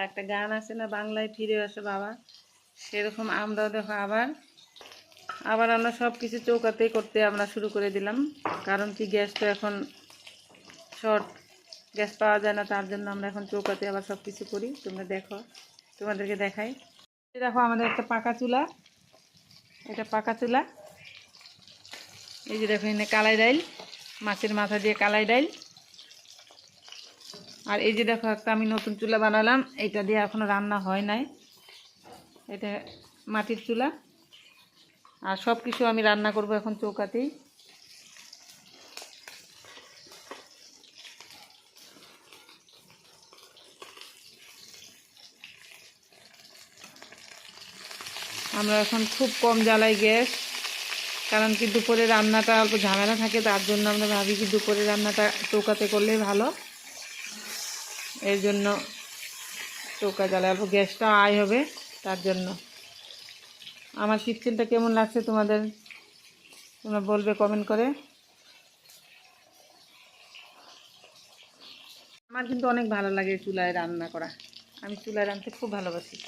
একটা গান আছে না, বাংলায় ফিরে আসে বাবা, সেরকম আমরাও দেখো আবার আবার আমরা সব কিছু চৌকাতেই করতে আমরা শুরু করে দিলাম। কারণ কি, গ্যাস তো এখন শর্ট, গ্যাস পাওয়া যায় না, তার জন্য আমরা এখন চৌকাতে আবার সব কিছু করি। তোমরা দেখো, তোমাদেরকে দেখাই। দেখো আমাদের একটা পাকা চুলা, এটা পাকা চুলা। এই যে দেখো এখানে কালাই ডাইল, মাছের মাথা দিয়ে কালাই ডাইল। আর এই যে দেখো একটা আমি নতুন চুলা বানালাম, এটা দিয়ে এখনো রান্না হয় নাই, এটা মাটির চুলা। আর সব কিছু আমি রান্না করব এখন চৌকাতেই। আমরা এখন খুব কম জ্বালাই গ্যাস, কারণ কি দুপুরে রান্নাটা অল্প ঝামেলা থাকে, তার জন্য আমরা ভাবি কি দুপুরে রান্নাটা চৌকাতে করলেই ভালো। এর জন্য চৌকা জ্বালায় অল্প গ্যাসটা আয় হবে, তার জন্য। আমার কিচেনটা কেমন লাগছে তোমাদের, তোমরা বলবে কমেন্ট করে। আমার কিন্তু অনেক ভালো লাগে চুলায় রান্না করা, আমি চুলায় রাঁধতে খুব ভালোবাসি।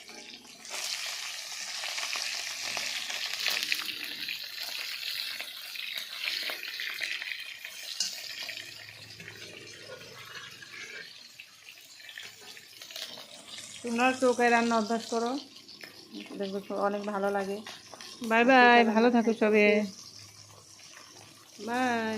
তোমরাও চৌকায় রান্না অভ্যাস করো, দেখবে অনেক ভালো লাগে। বাই বাই, ভালো থাকো সবে, বাই।